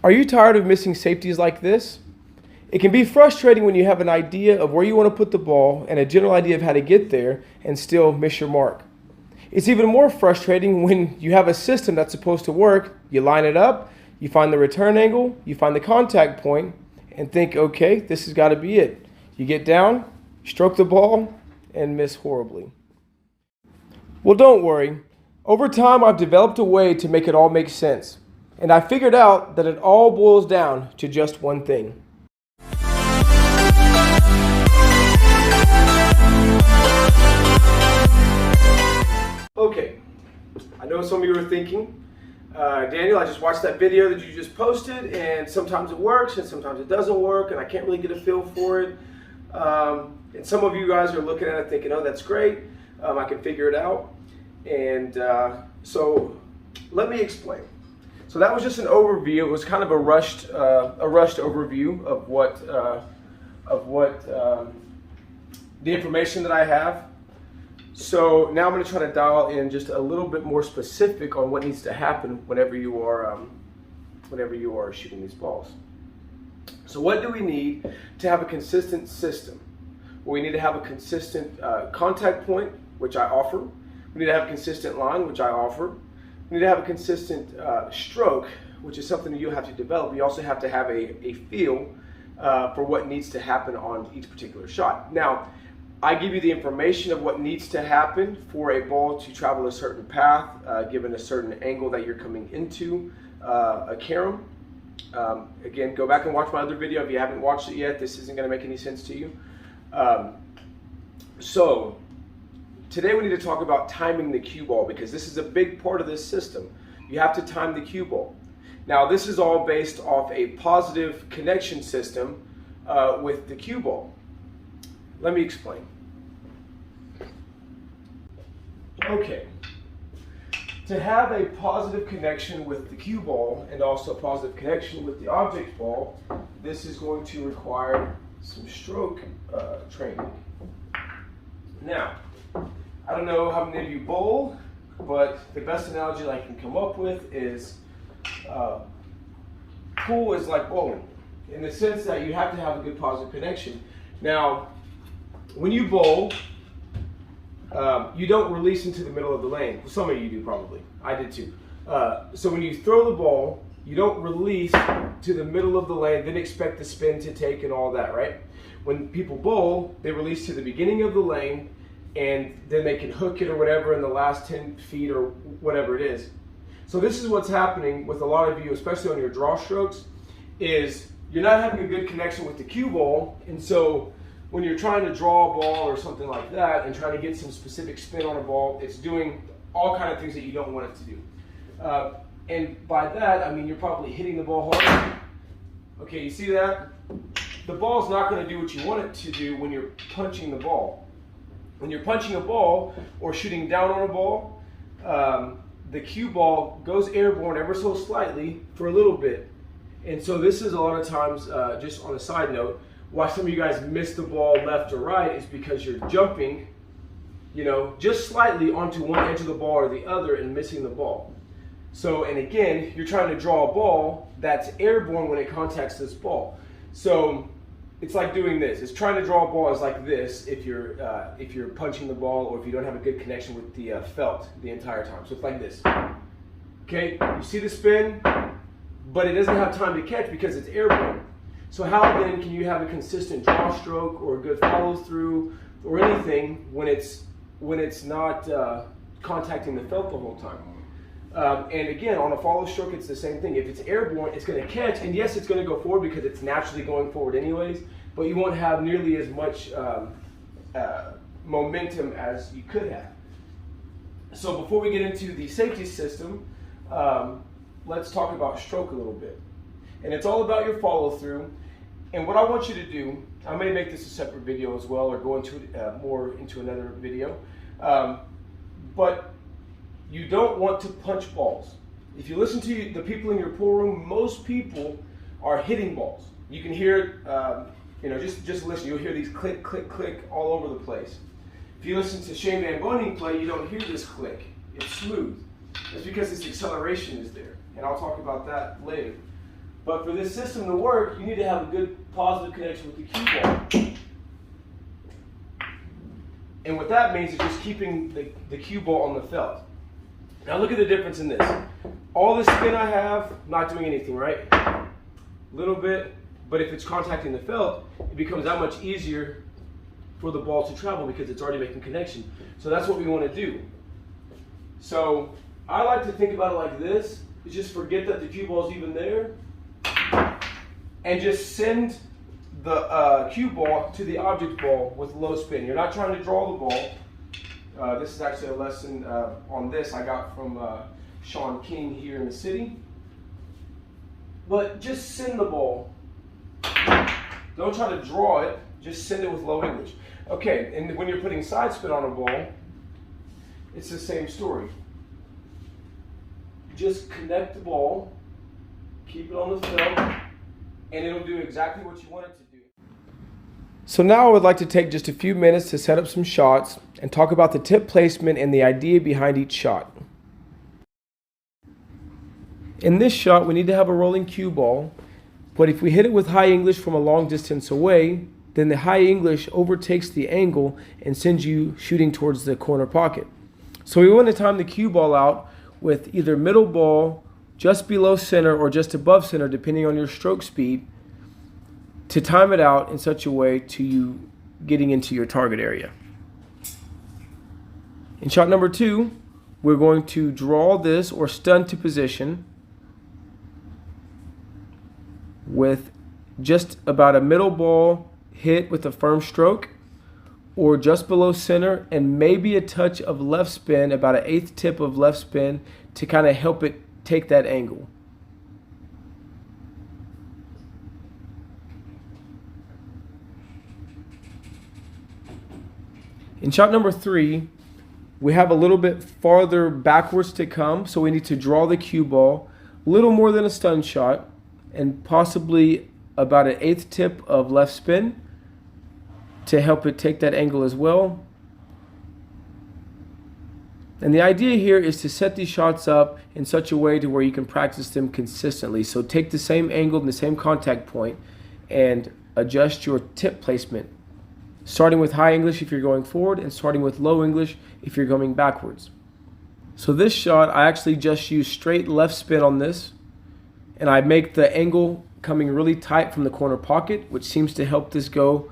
Are you tired of missing safeties like this? It can be frustrating when you have an idea of where you want to put the ball and a general idea of how to get there and still miss your mark. It's even more frustrating when you have a system that's supposed to work, you line it up, you find the return angle, you find the contact point, and think, okay, this has got to be it. You get down, stroke the ball, and miss horribly. Well, don't worry. Over time, I've developed a way to make it all make sense. And I figured out that it all boils down to just one thing. Okay, I know some of you are thinking, Daniel, I just watched that video that you just posted, and sometimes it works and sometimes it doesn't work, and I can't really get a feel for it. And some of you guys are looking at it thinking, oh, that's great, I can figure it out. And so let me explain. So that was just an overview. It was kind of a rushed overview of what the information that I have. So now I'm going to try to dial in just a little bit more specific on what needs to happen whenever you are shooting these balls. So what do we need to have a consistent system? Well, we need to have a consistent contact point, which I offer. We need to have a consistent line, which I offer. We need to have a consistent stroke, which is something that you have to develop. You also have to have a feel for what needs to happen on each particular shot. Now, I give you the information of what needs to happen for a ball to travel a certain path, given a certain angle that you're coming into a carom. Again, go back and watch my other video. If you haven't watched it yet, this isn't going to make any sense to you. So today we need to talk about timing the cue ball, because this is a big part of this system. You have to time the cue ball. Now, this is all based off a positive connection system with the cue ball. Let me explain. Okay, to have a positive connection with the cue ball and also a positive connection with the object ball, this is going to require some stroke training. Now, I don't know how many of you bowl, but the best analogy I can come up with is pool is like bowling, in the sense that you have to have a good positive connection. Now, when you bowl, you don't release into the middle of the lane. Well, some of you do probably. I did too. So when you throw the ball, you don't release to the middle of the lane, then expect the spin to take and all that, right? When people bowl, they release to the beginning of the lane, and then they can hook it or whatever in the last 10 feet or whatever it is. So this is what's happening with a lot of you, especially on your draw strokes, is you're not having a good connection with the cue ball, and so when you're trying to draw a ball or something like that and trying to get some specific spin on a ball, it's doing all kind of things that you don't want it to do. And by that, I mean you're probably hitting the ball hard. Okay, you see that? The ball's not going to do what you want it to do when you're punching the ball. When you're punching a ball or shooting down on a ball, the cue ball goes airborne ever so slightly for a little bit. And so this is a lot of times, just on a side note, why some of you guys miss the ball left or right is because you're jumping, just slightly onto one edge of the ball or the other and missing the ball. So, and again, you're trying to draw a ball that's airborne when it contacts this ball. So it's like doing this. It's trying to draw a ball is like this if you're punching the ball or if you don't have a good connection with the felt the entire time. So it's like this. Okay, you see the spin, but it doesn't have time to catch because it's airborne. So how then can you have a consistent draw stroke or a good follow through or anything when it's not contacting the felt the whole time? And again, on a follow stroke, it's the same thing. If it's airborne, it's going to catch, and yes, it's going to go forward because it's naturally going forward anyways, but you won't have nearly as much momentum as you could have. So before we get into the safety system, let's talk about stroke a little bit. And it's all about your follow through. And what I want you to do, I may make this a separate video as well or go into more into another video, but you don't want to punch balls. If you listen to the people in your pool room, most people are hitting balls. You can hear it, just listen, you'll hear these click, click, click all over the place. If you listen to Shane Van Boening play, you don't hear this click. It's smooth. It's because this acceleration is there, and I'll talk about that later. But for this system to work, you need to have a good positive connection with the cue ball. And what that means is just keeping the cue ball on the felt. Now look at the difference in this. All the spin I have, not doing anything, right? A little bit, but if it's contacting the felt, it becomes that much easier for the ball to travel because it's already making connection. So that's what we want to do. So I like to think about it like this. Is just forget that the cue ball is even there and just send the cue ball to the object ball with low spin. You're not trying to draw the ball. This is actually a lesson on this I got from Sean King here in the city. But just send the ball. Don't try to draw it, just send it with low English. Okay, and when you're putting side spin on a ball, it's the same story. Just connect the ball, keep it on the felt, and it'll do exactly what you want it to do. So now I would like to take just a few minutes to set up some shots and talk about the tip placement and the idea behind each shot. In this shot, we need to have a rolling cue ball, but if we hit it with high English from a long distance away, then the high English overtakes the angle and sends you shooting towards the corner pocket. So we want to time the cue ball out with either middle ball, just below center, or just above center, depending on your stroke speed, to time it out in such a way to you getting into your target area. In shot number 2, we're going to draw this or stun to position with just about a middle ball hit with a firm stroke, or just below center and maybe a touch of left spin, about an 1/8 tip of left spin to kind of help it take that angle. In shot number 3, we have a little bit farther backwards to come, so we need to draw the cue ball a little more than a stun shot and possibly about an 1/8 tip of left spin to help it take that angle as well. And the idea here is to set these shots up in such a way to where you can practice them consistently. So take the same angle and the same contact point and adjust your tip placement, starting with high English if you're going forward and starting with low English if you're going backwards. So this shot, I actually just use straight left spin on this, and I make the angle coming really tight from the corner pocket, which seems to help this go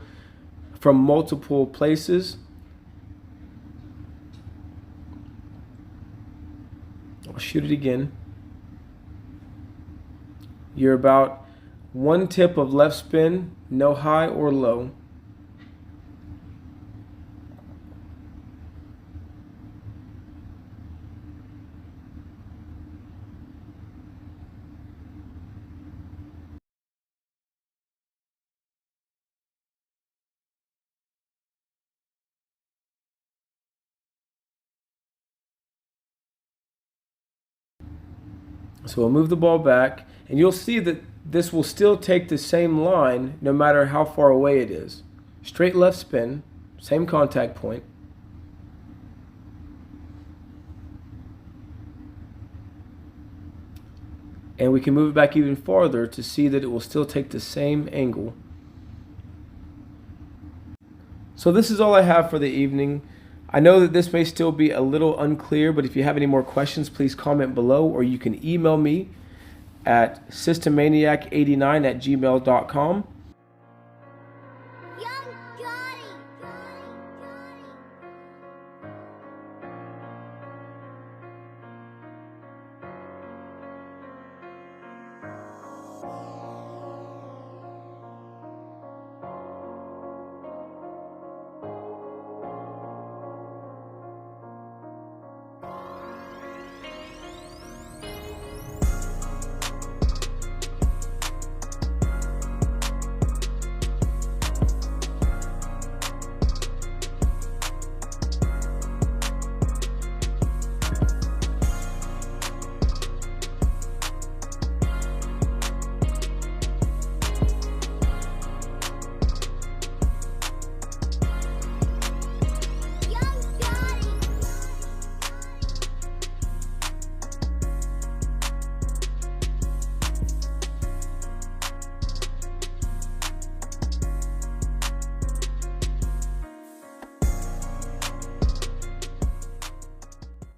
from multiple places. I'll shoot it again. You're about 1 tip of left spin, no high or low. So we'll move the ball back, and you'll see that this will still take the same line no matter how far away it is. Straight left spin, same contact point. And we can move it back even farther to see that it will still take the same angle. So this is all I have for the evening. I know that this may still be a little unclear, but if you have any more questions, please comment below, or you can email me at systemmaniac89@gmail.com.